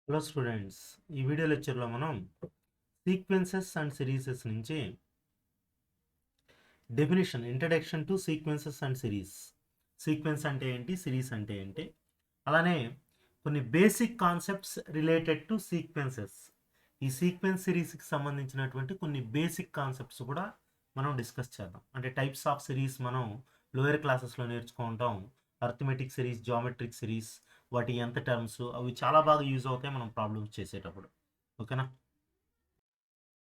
Hello students, ఈ video లెక్చర్లో మనం సీక్వెన్సెస్ అండ్ సిరీసెస్ నుంచి definition, introduction to sequences and series. Sequence అంటే ఏంటి, సిరీస్ అంటే ఏంటి, అలానే కొన్ని basic concepts related to sequences, ఈ సీక్వెన్స్ సిరీస్కి సంబంధించినటువంటి కొన్ని బేసిక్ కాన్సెప్ట్స్ కూడా మనం డిస్కస్ చేద్దాం. అంటే టైప్స్ ఆఫ్ సిరీస్ మనం లోయర్ క్లాసెస్లో నేర్చుకుంటాం. అర్థమెటిక్ సిరీస్, జామెట్రిక్ సిరీస్, వాటి ఎంత టర్మ్స్, అవి చాలా బాగా యూజ్ అవుతాయి మనం ప్రాబ్లమ్స్ చేసేటప్పుడు. ఓకేనా?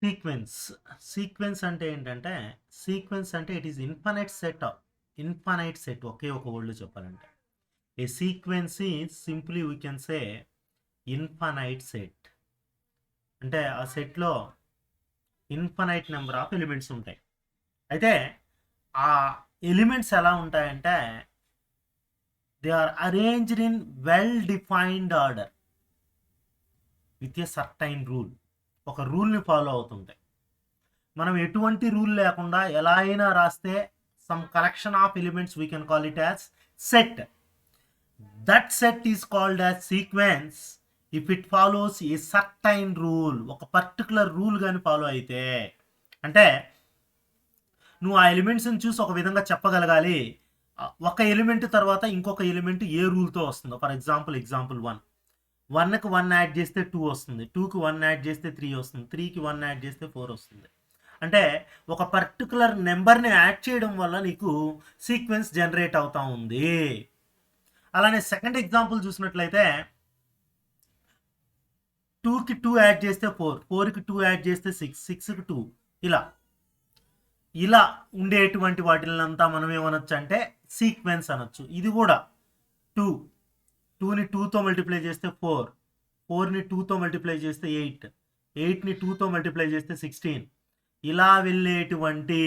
సీక్వెన్స్. సీక్వెన్స్ అంటే ఏంటంటే, సీక్వెన్స్ అంటే ఇట్ ఈస్ ఇన్ఫైనైట్ సెట్. ఒకే ఒక వర్డ్లో చెప్పాలంటే a sequence is simply we can say infinite set. అంటే ఆ సెట్లో ఇన్ఫైనైట్ నెంబర్ ఆఫ్ ఎలిమెంట్స్ ఉంటాయి. అయితే ఆ ఎలిమెంట్స్ ఎలా ఉంటాయంటే they are arranged in well defined order with a certain rule. ఒక రూల్ని ఫాలో అవుతుంటాయి. మనం ఎటువంటి రూల్ లేకుండా ఎలా అయినా రాస్తే some collection of elements we can call it as set. That set is called as sequence if it follows A certain rule. ఒక పర్టికులర్ రూల్ కానీ ఫాలో అయితే, అంటే నువ్వు ఆ ఎలిమెంట్స్ని చూసి ఒక విధంగా చెప్పగలగాలి. ఒక ఎలిమెంట్ తర్వాత ఇంకొక ఎలిమెంట్ ఏ రూల్తో వస్తుందో. ఫర్ ఎగ్జాంపుల్ 1కి 1 యాడ్ చేస్తే 2 వస్తుంది, 2కి 1 యాడ్ చేస్తే 3 వస్తుంది, 3కి 1 యాడ్ చేస్తే 4 వస్తుంది. అంటే ఒక పర్టికులర్ నెంబర్ని యాడ్ చేయడం వల్ల నీకు సీక్వెన్స్ జనరేట్ అవుతా ఉంది. అలానే సెకండ్ ఎగ్జాంపుల్ చూసినట్లయితే 2కి 2 యాడ్ చేస్తే 4, 4కి 2 యాడ్ చేస్తే 6, 6కి 2, ఇలా ఉండేటువంటి వాటిలంతా మనం ఏమనొచ్చు అంటే సీక్వెన్స్ అనొచ్చు. ఇది కూడా 2ని 2తో మల్టిప్లై చేస్తే 4, 4ని 2తో మల్టిప్లై చేస్తే 8, 8ని 2తో మల్టిప్లై చేస్తే 16, ఇలా వెళ్ళేటువంటి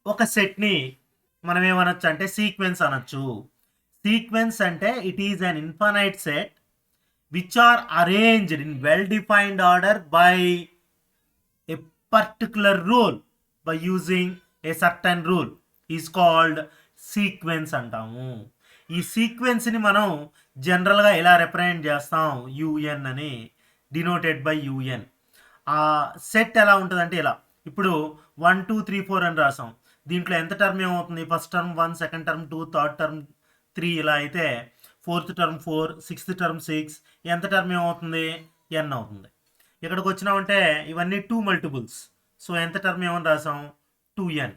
ఒక సెట్ని మనం ఏమనొచ్చు అంటే సీక్వెన్స్ అనొచ్చు. సీక్వెన్స్ అంటే it is an infinite set which are arranged in well defined order by a particular rule. By using a certain rule is called sequence అంటాము. ఈ సీక్వెన్స్ని మనం జనరల్గా ఎలా రిప్రజెంట్ చేస్తాం, యూఎన్ అని, డినోటెడ్ బై యూఎన్. ఆ సెట్ ఎలా ఉంటుందంటే ఇలా, ఇప్పుడు 1 2 3 4 అని రాసాం. దీంట్లో ఎంత టర్మ్ ఏమవుతుంది, first term 1, second term 2, third term 3, ఇలా అయితే ఫోర్త్ టర్మ్ 4, సిక్స్త్ టర్మ్ 6, ఎంత టర్మ్ ఏమవుతుంది, ఎన్ అవుతుంది. ఇక్కడికి వచ్చినామంటే ఇవన్నీ 2 మల్టిపుల్స్, సో ఎంత టర్మ్ ఏమని రాసాం, 2n.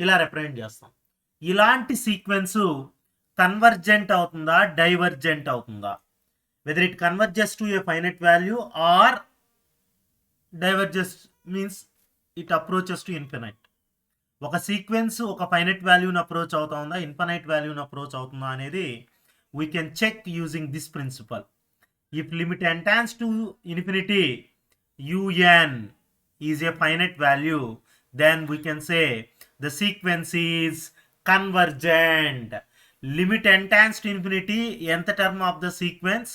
ఇలా రిప్రజెంట్ చేస్తాం. ఇలాంటి సీక్వెన్స్ కన్వర్జెంట్ అవుతుందా, డైవర్జెంట్ అవుతుందా, whether it converges to a finite value or diverges means it approaches to infinite. ఒక సీక్వెన్స్ ఒక ఫైనైట్ వాల్యూని అప్రోచ్ అవుతా ఉందా, ఇన్ఫినైట్ వాల్యూని అప్రోచ్ అవుతుందా అనేది we can check using this principle. If limit n tends to infinity, un is a finite value, then we can say the sequence is convergent. Limit n tends to infinity, nth term of the sequence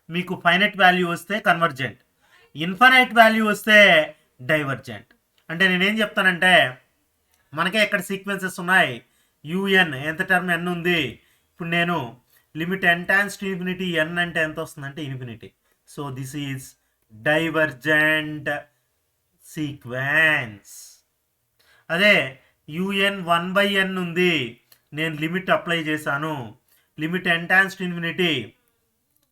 మీకు finite value వస్తే convergent, infinite value వస్తే divergent. అంటే నేనేం చెప్తానంటే, మనకే ఇక్కడ sequences ఉన్నాయి, UN ఎంత టర్మ్ ఎన్ ఉంది. ఇప్పుడు నేను limit n tends to infinity, n అంటే ఎంత వస్తుందంటే infinity. So this is divergent sequence. అదే యూఎన్ 1/n ఉంది, నేను లిమిట్ అప్లై చేశాను, limit n tends to infinity,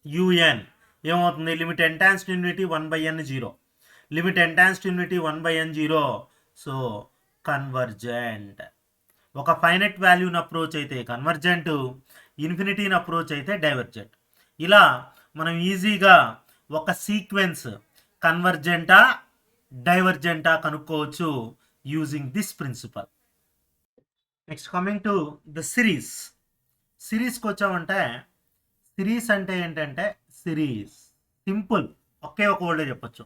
U N ఏమవుతుంది, limit n tends to infinity 1/n 0, limit n tends to infinity 1/n 0, so convergent. ఒక finite వాల్యూని approach అయితే convergent, ఇన్ఫినిటీని approach అయితే డైవర్జెంట్. ఇలా మనం ఈజీగా ఒక సీక్వెన్స్ కన్వర్జెంటా డైవర్జెంటా కనుక్కోవచ్చు using this principal. Next coming to the series. సిరీస్కి వచ్చామంటే, సిరీస్ అంటే ఏంటంటే, సిరీస్ సింపుల్, ఒకే ఒక వర్డ్లో చెప్పొచ్చు,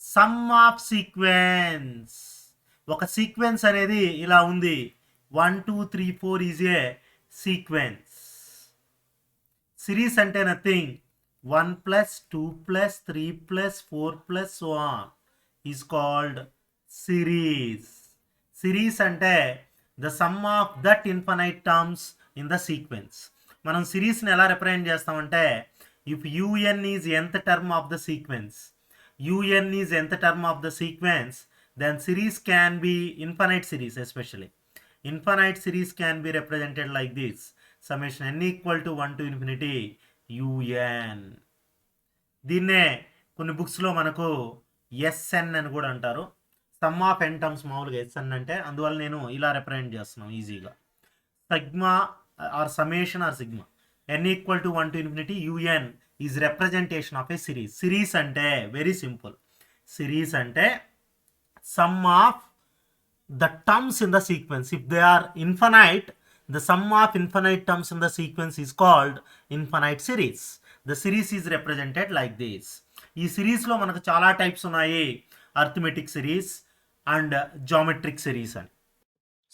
సమ్ ఆఫ్ సీక్వెన్స్. ఒక సీక్వెన్స్ అనేది ఇలా ఉంది, 1 2 3 4 ఈజ్ ఏ సీక్వెన్స్. సిరీస్ అంటే nothing, 1 + 2 + 3 + 4 + so on is called series. Series అంటే the sum of that infinite terms in the sequence. మనం సిరీస్ని ఎలా రిప్రజెంట్ చేస్తామంటే, if un is nth term of the sequence, un is nth term of the sequence, then series can be infinite series. Especially infinite series can be represented like this: summation n equal to 1 to infinity un. దీన్నే కొన్ని బుక్స్లో మనకు SN అని కూడా అంటారు. Sum of N terms మామూలుగా S N అంటే, అందువల్ల నేను ఇలా రిప్రజెంట్ చేస్తున్నాను ఈజీగా. Sigma or summation or sigma N equal to 1 to infinity un is representation of a series. Series అంటే వెరీ సింపుల్. సిరీస్ అంటే sum of the terms in the sequence. If they are infinite, the sum of infinite terms in the sequence is called infinite series. The series is represented like this. ఈ సిరీస్లో మనకు చాలా types ఉన్నాయి: arithmetic series and geometric series అని.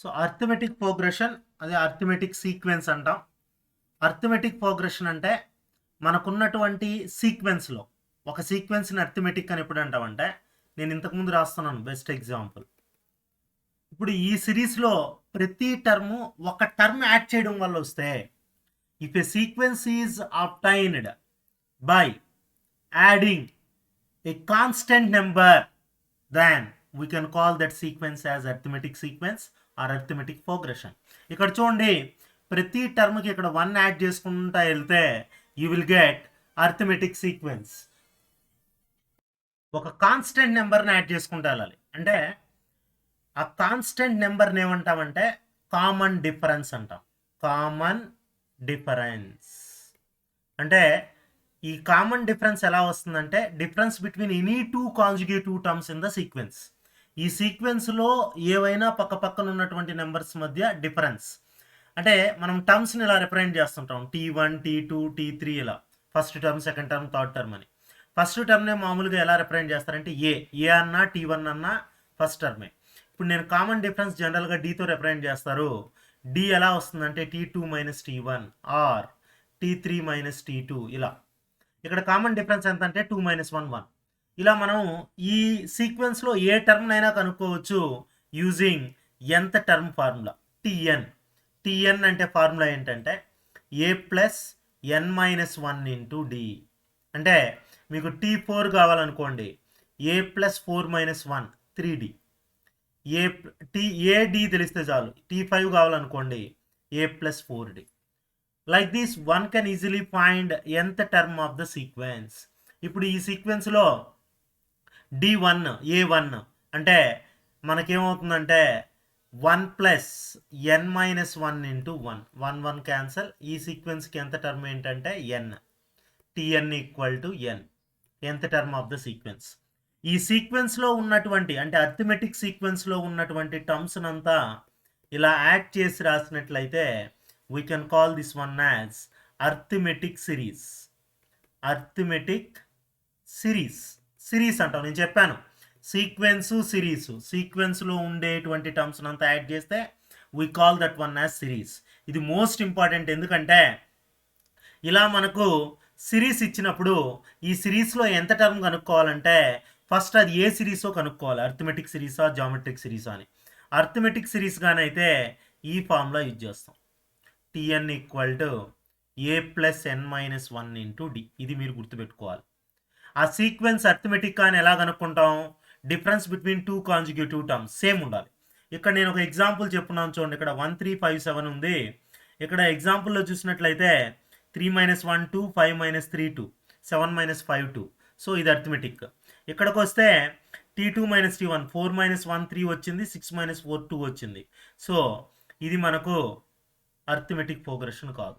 So arithmetic progression, అదే arithmetic sequence అంటాం. Arithmetic progression అంటే మనకున్నటువంటి సీక్వెన్స్లో ఒక సీక్వెన్స్ని అర్థమెటిక్ అని ఎప్పుడు అంటామంటే, నేను ఇంతకుముందు రాస్తున్నాను బెస్ట్ ఎగ్జాంపుల్. ఇప్పుడు ఈ సిరీస్లో ప్రతి టర్ము ఒక టర్మ్ యాడ్ చేయడం వల్ల వస్తే, if a sequence is obtained by adding a constant number, then we can call that sequence as arithmetic sequence or arithmetic progression. ఇక్కడ చూడండి, ప్రతి టర్మ్కి ఇక్కడ 1 యాడ్ చేసుకుంటా వెళ్తే you will get arithmetic sequence. ఒక కాన్స్టెంట్ నెంబర్ని యాడ్ చేసుకుంటూ వెళ్ళాలి అంటే, ఆ కాన్స్టెంట్ నెంబర్ని ఏమంటామంటే కామన్ డిఫరెన్స్ అంటాం. కామన్ డిఫరెన్స్ అంటే, ఈ కామన్ డిఫరెన్స్ ఎలా వస్తుందంటే, difference between any 2 consecutive terms in the sequence. ఈ సీక్వెన్స్లో ఏవైనా పక్క పక్కన ఉన్నటువంటి నెంబర్స్ మధ్య డిఫరెన్స్. అంటే మనం టర్మ్స్ని ఇలా రిప్రజెంట్ చేస్తుంటాం, T1 T2 T3 ఇలా, first term, second term, third term అని. ఫస్ట్ టర్మ్నే మామూలుగా ఎలా రిప్రజెంట్ చేస్తారంటే ఏ అన్నా T1 అన్నా ఫస్ట్ టర్మే. ఇప్పుడు నేను కామన్ డిఫరెన్స్ జనరల్గా డీతో రిప్రజెంట్ చేస్తారు. డి ఎలా వస్తుందంటే T2 - T1 are T3 - T2 ఇలా. ఇక్కడ కామన్ డిఫరెన్స్ ఎంత అంటే 2 - 1 1. ఇలా మనం ఈ సీక్వెన్స్లో ఏ టర్మ్నైనా కనుక్కోవచ్చు using nth term formula Tn. Tn అంటే ఫార్ములా ఏంటంటే a + n - 1 × d. అంటే మీకు T4 కావాలనుకోండి, a + 4 - 1 3d. AD తెలిస్తే చాలు. T5 కావాలనుకోండి, a + 4d. Like this one can easily find nth term of the sequence. ఇప్పుడు ఈ సీక్వెన్స్లో D1 A1 అంటే మనకేమవుతుందంటే 1 + n - 1 × 1 1 1 క్యాన్సల్. ఈ సీక్వెన్స్కి ఎంత టర్మ్ ఏంటంటే n. Tn = n, nth term of the sequence. ఈ సీక్వెన్స్లో ఉన్నటువంటి, అంటే అర్థమెటిక్ సీక్వెన్స్లో ఉన్నటువంటి టర్మ్స్ అంతా ఇలా యాడ్ చేసి రాసినట్లయితే we can call this one as arithmetic series. Arithmetic series, series అంటాం. నేను చెప్పాను సీక్వెన్స్ సిరీస్, సీక్వెన్స్లో ఉండేటువంటి టర్మ్స్ అంతా యాడ్ చేస్తే we call that one as series. ఇది మోస్ట్ ఇంపార్టెంట్. ఎందుకంటే ఇలా మనకు సిరీస్ ఇచ్చినప్పుడు ఈ సిరీస్లో ఎంత టర్మ్ కనుక్కోవాలంటే ఫస్ట్ అది ఏ సిరీసో కనుక్కోవాలి, అర్థమెటిక్ సిరీసా జామెట్రిక్ సిరీసా అని. అర్థమెటిక్ సిరీస్ గానైతే ఈ ఫార్ములా యూజ్ చేస్తాం, Tn = a + n - 1 × d. ఇది మీరు గుర్తుపెట్టుకోవాలి. ఆ సీక్వెన్స్ అర్థమెటిక్ అని ఎలా కనుక్కుంటాం? Difference between 2 consecutive terms same ఉండాలి. ఇక్కడ నేను ఒక ఎగ్జాంపుల్ చెప్పున్నాను చూడండి. ఇక్కడ 1 3 5 7 ఉంది. ఇక్కడ ఎగ్జాంపుల్లో చూసినట్లయితే 3 - 1 2, 5 - 3 2, 7 - 5 2. సో ఇది అర్థమెటిక్. ఇక్కడికి వస్తే T2 - T1 4 - 1 3 వచ్చింది, 6 - 4 2 వచ్చింది. సో ఇది మనకు అర్థమెటిక్ ప్రోగ్రెషన్ కాదు.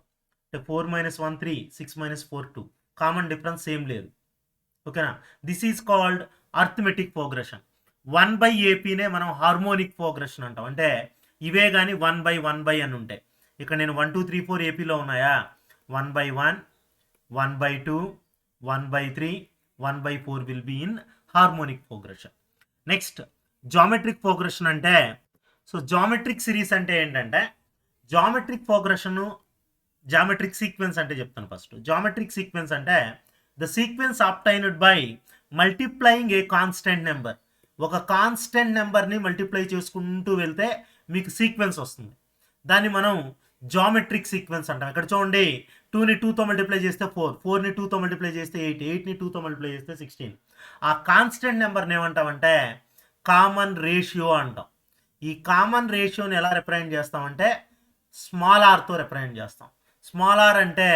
4 - 1 3, 6 - 4 2, కామన్ డిఫరెన్స్ సేమ్ లేదు. ఓకేనా? This is called arithmetic progression. 1/AP మనం హార్మోనిక్ ప్రోగ్రెషన్ అంటాం. అంటే ఇవే కానీ 1/1 అని ఉంటాయి. ఇక్కడ నేను 1 2 3 4 ఏపీలో ఉన్నాయా, 1/1, 1/2, 1/3, 1/4 will be in harmonic progression. Next geometric progression అంటే, సో జామెట్రిక్ సిరీస్ అంటే ఏంటంటే, జామెట్రిక్ ప్రోగ్రెషన్ జామెట్రిక్ సీక్వెన్స్ అంటే చెప్తాను ఫస్ట్. జామెట్రిక్ సీక్వెన్స్ అంటే the sequence obtained by multiplying A constant number. ఒక కాన్స్టెంట్ నెంబర్ని మల్టిప్లై చేసుకుంటూ వెళ్తే మీకు సీక్వెన్స్ వస్తుంది. దాన్ని మనం జామెట్రిక్ సీక్వెన్స్ అంటాం. ఇక్కడ చూడండి 2ని 2తో మల్టిప్లై చేస్తే 4, 4ని 2తో మల్టిప్లై చేస్తే 8, 8ని 2తో మల్టిప్లై చేస్తే 16. ఆ కాన్స్టెంట్ నెంబర్ని ఏమంటామంటే కామన్ రేషియో అంటాం. ఈ కామన్ రేషియోని ఎలా రిప్రజెంట్ చేస్తామంటే స్మాల్ ఆర్తో రిప్రజెంట్ చేస్తాం. స్మాల్ ఆర్ అంటే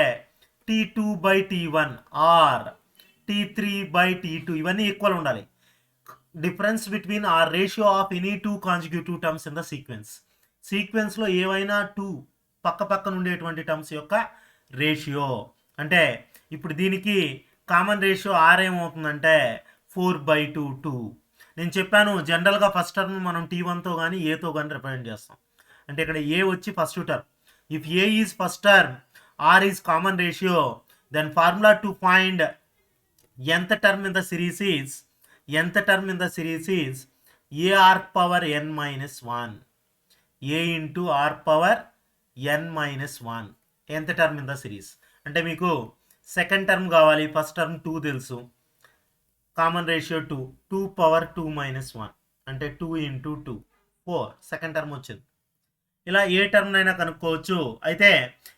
T2/T1 ఆర్ T3/T2 ఇవన్నీ ఈక్వల్ ఉండాలి. Difference between or ratio of any 2 consecutive terms in the సీక్వెన్స్లో ఏవైనా 2 పక్క పక్కన ఉండేటువంటి టర్మ్స్ యొక్క రేషియో. అంటే ఇప్పుడు దీనికి కామన్ రేషియో ఆర్ ఏమవుతుందంటే 4/2 2. నేను చెప్పాను జనరల్గా ఫస్ట్ టర్మ్ మనం T1తో కానీ ఏతో కానీ రిప్రజెంట్ చేస్తాం. అంటే ఇక్కడ ఏ వచ్చి first term. If a is first term, r is common ratio, then formula to find nth term in the series is AR power n minus 1. A into R power n minus 1 nth term in the series. అంటే మీకు second term కావాలి, first term 2 తెలుసు, common ratio 2, 2 power 2 minus 1 అంటే 2 into 2 4 second term వచ్చింది. ఇలా ఏ term అయినా కనుక్కోవచ్చు. అయితే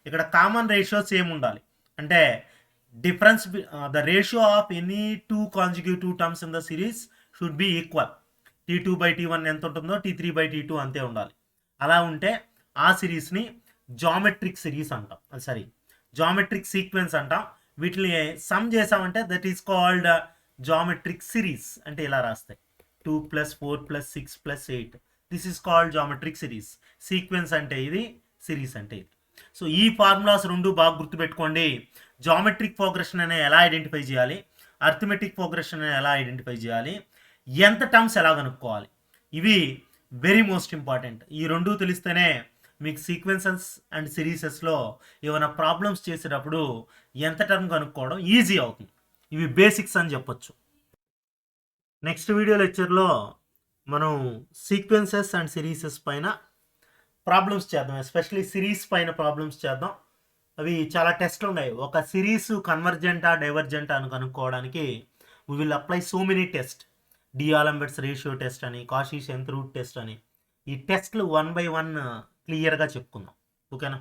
ఇక్కడ కామన్ రేషియో సేమ్ ఉండాలి. అంటే difference the ratio of any 2 consecutive terms in the series should be equal. T2/T1 ఎంత ఉంటుందో T3/T2 అంతే ఉండాలి. అలా ఉంటే ఆ సిరీస్ని జామెట్రిక్ సిరీస్ అంటాం, సారీ జామెట్రిక్ సీక్వెన్స్ అంటాం. వీటిని సమ్ చేసామంటే that is called geometric series. అంటే ఇలా రాస్తాయి 2 + 4 + 6 + 8. This is called geometric series. Sequence అంటే ఇది, సిరీస్ అంటే ఇది. సో ఈ ఫార్ములాస్ రెండు బాగా గుర్తుపెట్టుకోండి. జామెట్రిక్ ప్రోగ్రెషన్ అనే ఎలా ఐడెంటిఫై చేయాలి, అర్థమెటిక్ ప్రోగ్రెషన్ అనే ఎలా ఐడెంటిఫై చేయాలి, ఎంత టర్మ్స్ ఎలా కనుక్కోవాలి, ఇవి వెరీ మోస్ట్ ఇంపార్టెంట్. ఈ రెండు తెలిస్తేనే మీకు సీక్వెన్సెస్ అండ్ సిరీసెస్లో ఏమైనా ప్రాబ్లమ్స్ చేసేటప్పుడు ఎంత టర్మ్ కనుక్కోవడం ఈజీ అవుతుంది. ఇవి బేసిక్స్ అని చెప్పొచ్చు. నెక్స్ట్ వీడియో లెక్చర్లో మనం సీక్వెన్సెస్ అండ్ సిరీసెస్ పైన ప్రాబ్లమ్స్ చేద్దాం. ఎస్పెషలీ సిరీస్ పైన ప్రాబ్లమ్స్ చేద్దాం. అవి చాలా టెస్ట్లు ఉన్నాయి. ఒక సిరీస్ కన్వర్జెంటా డైవర్జెంటా అని కనుక్కోవడానికి we will apply so many test. D'Alembert's ratio test అని, కాషీ సెంత్ రూట్ టెస్ట్ అని. ఈ టెస్ట్లు 1 by 1 క్లియర్గా చెప్పుకుందాం. ఓకేనా?